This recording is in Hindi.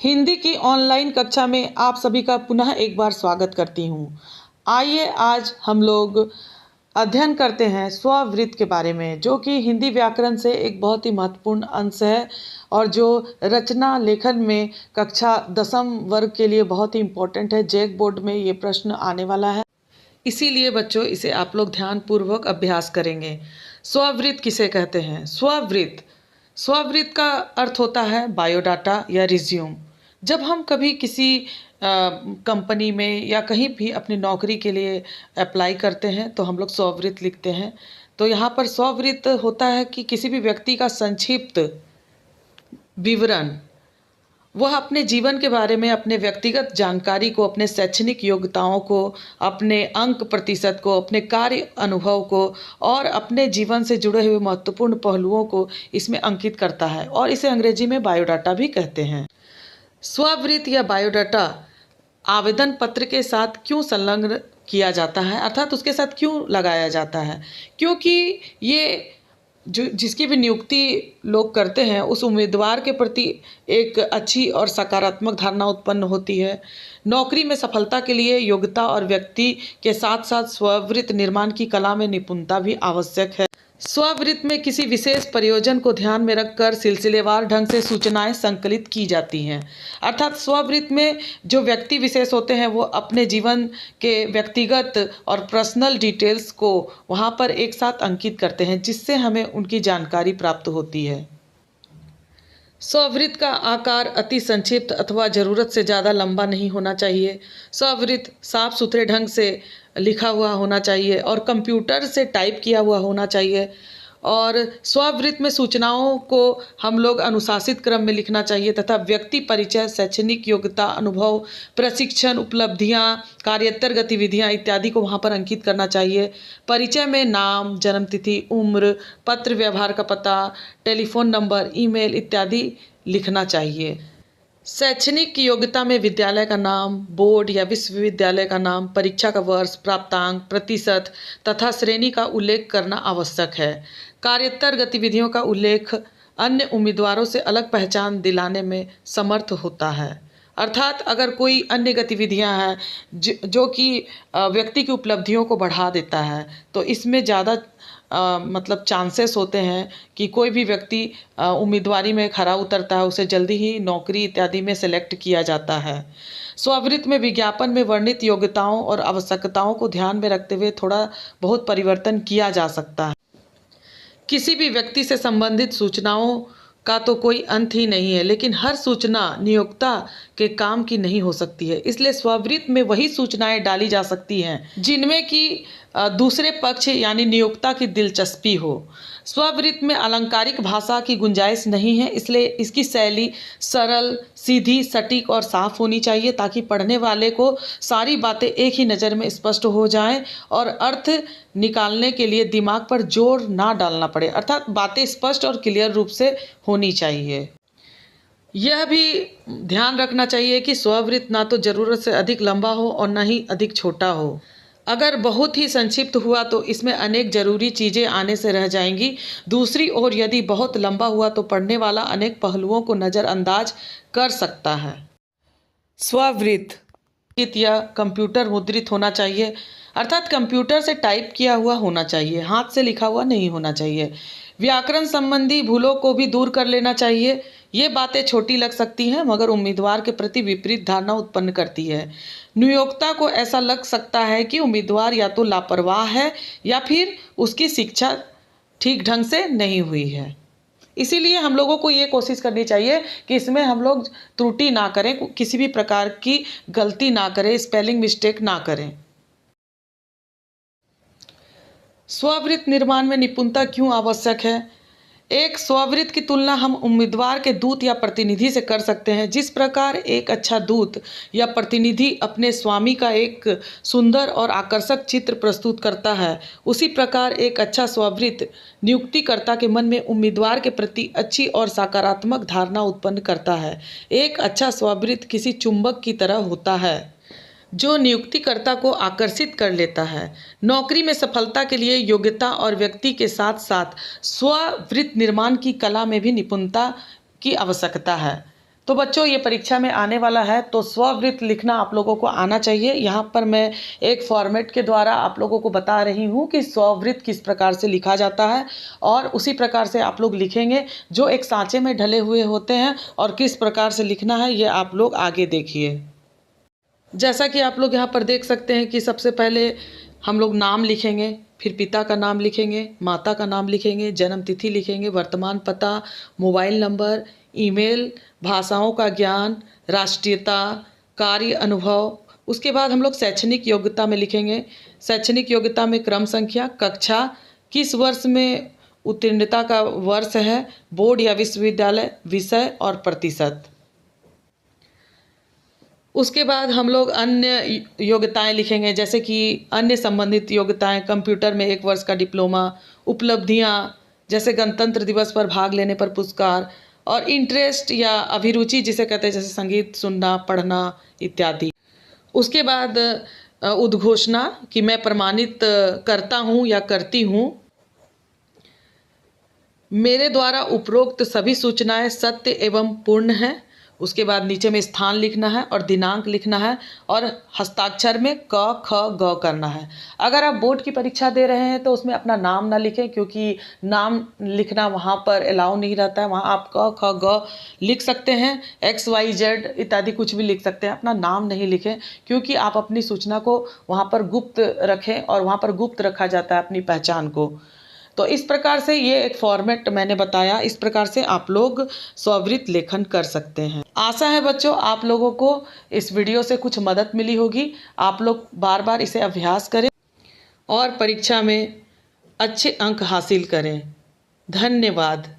हिंदी की ऑनलाइन कक्षा में आप सभी का पुनः एक बार स्वागत करती हूँ। आइए आज हम लोग अध्ययन करते हैं स्ववृत्त के बारे में, जो कि हिंदी व्याकरण से एक बहुत ही महत्वपूर्ण अंश है और जो रचना लेखन में कक्षा 10वीं वर्ग के लिए बहुत ही इम्पोर्टेंट है। जैक बोर्ड में ये प्रश्न आने वाला है, इसीलिए बच्चों इसे आप लोग ध्यानपूर्वक अभ्यास करेंगे। स्ववृत्त किसे कहते हैं? स्ववृत्त का अर्थ होता है बायोडाटा या रिज्यूम। जब हम कभी किसी कंपनी में या कहीं भी अपनी नौकरी के लिए अप्लाई करते हैं तो हम लोग स्ववृत्त लिखते हैं। तो यहाँ पर स्ववृत्त होता है कि किसी भी व्यक्ति का संक्षिप्त विवरण, वह अपने जीवन के बारे में, अपने व्यक्तिगत जानकारी को, अपने शैक्षणिक योग्यताओं को, अपने अंक प्रतिशत को, अपने कार्य अनुभव को और अपने जीवन से जुड़े हुए महत्वपूर्ण पहलुओं को इसमें अंकित करता है और इसे अंग्रेजी में बायोडाटा भी कहते हैं। स्ववृत्त या बायोडाटा आवेदन पत्र के साथ क्यों संलग्न किया जाता है, अर्थात उसके साथ क्यों लगाया जाता है? क्योंकि ये जिसकी भी नियुक्ति लोग करते हैं उस उम्मीदवार के प्रति एक अच्छी और सकारात्मक धारणा उत्पन्न होती है। नौकरी में सफलता के लिए योग्यता और व्यक्ति के साथ साथ स्ववृत्त निर्माण की कला में निपुणता भी आवश्यक है। स्ववृत्त में किसी विशेष प्रयोजन को ध्यान में रखकर सिलसिलेवार ढंग से सूचनाएं संकलित की जाती हैं। अर्थात स्ववृत्त में जो व्यक्ति विशेष होते हैं वो अपने जीवन के व्यक्तिगत और पर्सनल डिटेल्स को वहाँ पर एक साथ अंकित करते हैं, जिससे हमें उनकी जानकारी प्राप्त होती है। स्ववृत्त का आकार अति संक्षिप्त अथवा ज़रूरत से ज़्यादा लंबा नहीं होना चाहिए। स्ववृत्त साफ सुथरे ढंग से लिखा हुआ होना चाहिए और कंप्यूटर से टाइप किया हुआ होना चाहिए। और स्ववृत्त में सूचनाओं को हम लोग अनुशासित क्रम में लिखना चाहिए तथा व्यक्ति परिचय, शैक्षणिक योग्यता, अनुभव, प्रशिक्षण, उपलब्धियां, कार्योत्तर गतिविधियां इत्यादि को वहां पर अंकित करना चाहिए। परिचय में नाम, जन्मतिथि, उम्र, पत्र व्यवहार का पता, टेलीफोन नंबर, ईमेल इत्यादि लिखना चाहिए। शैक्षणिक योग्यता में विद्यालय का नाम, बोर्ड या विश्वविद्यालय का नाम, परीक्षा का वर्ष, प्राप्तांक, प्रतिशत तथा श्रेणी का उल्लेख करना आवश्यक है। कार्योत्तर गतिविधियों का उल्लेख अन्य उम्मीदवारों से अलग पहचान दिलाने में समर्थ होता है। अर्थात अगर कोई अन्य गतिविधियां हैं जो कि व्यक्ति की उपलब्धियों को बढ़ा देता है तो इसमें ज़्यादा मतलब चांसेस होते हैं कि कोई भी व्यक्ति उम्मीदवारी में खरा उतरता है, उसे जल्दी ही नौकरी इत्यादि में सेलेक्ट किया जाता है। स्ववृत्त में विज्ञापन में वर्णित योग्यताओं और आवश्यकताओं को ध्यान में रखते हुए थोड़ा बहुत परिवर्तन किया जा सकता है। किसी भी व्यक्ति से संबंधित सूचनाओं का तो कोई अंत ही नहीं है, लेकिन हर सूचना नियोक्ता के काम की नहीं हो सकती है। इसलिए स्ववृत्त में वही सूचनाएं डाली जा सकती हैं जिनमें कि दूसरे पक्ष यानी नियोक्ता की दिलचस्पी हो। स्ववृत्त में अलंकारिक भाषा की गुंजाइश नहीं है, इसलिए इसकी शैली सरल, सीधी, सटीक और साफ होनी चाहिए ताकि पढ़ने वाले को सारी बातें एक ही नज़र में स्पष्ट हो जाएं और अर्थ निकालने के लिए दिमाग पर जोर ना डालना पड़े। अर्थात बातें स्पष्ट और क्लियर रूप से होनी चाहिए। यह भी ध्यान रखना चाहिए कि स्ववृत्त ना तो ज़रूरत से अधिक लंबा हो और ना ही अधिक छोटा हो। अगर बहुत ही संक्षिप्त हुआ तो इसमें अनेक जरूरी चीज़ें आने से रह जाएंगी। दूसरी ओर यदि बहुत लंबा हुआ तो पढ़ने वाला अनेक पहलुओं को नज़रअंदाज कर सकता है। स्ववृत्त या कंप्यूटर मुद्रित होना चाहिए, अर्थात कंप्यूटर से टाइप किया हुआ होना चाहिए, हाथ से लिखा हुआ नहीं होना चाहिए। व्याकरण संबंधी भूलों को भी दूर कर लेना चाहिए। ये बातें छोटी लग सकती हैं मगर उम्मीदवार के प्रति विपरीत धारणा उत्पन्न करती है। नियोक्ता को ऐसा लग सकता है कि उम्मीदवार या तो लापरवाह है या फिर उसकी शिक्षा ठीक ढंग से नहीं हुई है। इसीलिए हम लोगों को ये कोशिश करनी चाहिए कि इसमें हम लोग त्रुटि ना करें, किसी भी प्रकार की गलती ना करें, स्पेलिंग मिस्टेक ना करें। स्ववृत्त निर्माण में निपुणता क्यों आवश्यक है? एक स्ववृत्त की तुलना हम उम्मीदवार के दूत या प्रतिनिधि से कर सकते हैं। जिस प्रकार एक अच्छा दूत या प्रतिनिधि अपने स्वामी का एक सुंदर और आकर्षक चित्र प्रस्तुत करता है, उसी प्रकार एक अच्छा स्ववृत्त नियुक्तिकर्ता के मन में उम्मीदवार के प्रति अच्छी और सकारात्मक धारणा उत्पन्न करता है। एक अच्छा स्ववृत्त किसी चुंबक की तरह होता है जो नियुक्तिकर्ता को आकर्षित कर लेता है। नौकरी में सफलता के लिए योग्यता और व्यक्ति के साथ साथ स्ववृत्त निर्माण की कला में भी निपुणता की आवश्यकता है। तो बच्चों ये परीक्षा में आने वाला है, तो स्ववृत्त लिखना आप लोगों को आना चाहिए। यहाँ पर मैं एक फॉर्मेट के द्वारा आप लोगों को बता रही हूँ कि स्ववृत्त किस प्रकार से लिखा जाता है, और उसी प्रकार से आप लोग लिखेंगे जो एक सांचे में ढले हुए होते हैं। और किस प्रकार से लिखना है ये आप लोग आगे देखिए। जैसा कि आप लोग यहाँ पर देख सकते हैं कि सबसे पहले हम लोग नाम लिखेंगे, फिर पिता का नाम लिखेंगे, माता का नाम लिखेंगे, जन्म तिथि लिखेंगे, वर्तमान पता, मोबाइल नंबर, ईमेल, भाषाओं का ज्ञान, राष्ट्रीयता, कार्य अनुभव। उसके बाद हम लोग शैक्षणिक योग्यता में लिखेंगे। शैक्षणिक योग्यता में क्रम संख्या, कक्षा, किस वर्ष में उत्तीर्णता का वर्ष है, बोर्ड या विश्वविद्यालय, विषय और प्रतिशत। उसके बाद हम लोग अन्य योग्यताएं लिखेंगे, जैसे कि अन्य संबंधित योग्यताएं, कंप्यूटर में 1 वर्ष का डिप्लोमा, उपलब्धियां जैसे गणतंत्र दिवस पर भाग लेने पर पुरस्कार, और इंटरेस्ट या अभिरुचि जिसे कहते हैं, जैसे संगीत सुनना, पढ़ना इत्यादि। उसके बाद उद्घोषणा कि मैं प्रमाणित करता हूँ या करती हूँ, मेरे द्वारा उपरोक्त सभी सूचनाएं सत्य एवं पूर्ण हैं। उसके बाद नीचे में स्थान लिखना है और दिनांक लिखना है, और हस्ताक्षर में क ख ग करना है। अगर आप बोर्ड की परीक्षा दे रहे हैं तो उसमें अपना नाम ना लिखें, क्योंकि नाम लिखना वहाँ पर अलाउ नहीं रहता है। वहाँ आप क ख ग लिख सकते हैं, XYZ इत्यादि कुछ भी लिख सकते हैं, अपना नाम नहीं लिखें, क्योंकि आप अपनी सूचना को वहाँ पर गुप्त रखें, और वहाँ पर गुप्त रखा जाता है अपनी पहचान को। तो इस प्रकार से ये एक फॉर्मेट मैंने बताया, इस प्रकार से आप लोग स्ववृत्त लेखन कर सकते हैं। आशा है बच्चों आप लोगों को इस वीडियो से कुछ मदद मिली होगी। आप लोग बार बार इसे अभ्यास करें और परीक्षा में अच्छे अंक हासिल करें। धन्यवाद।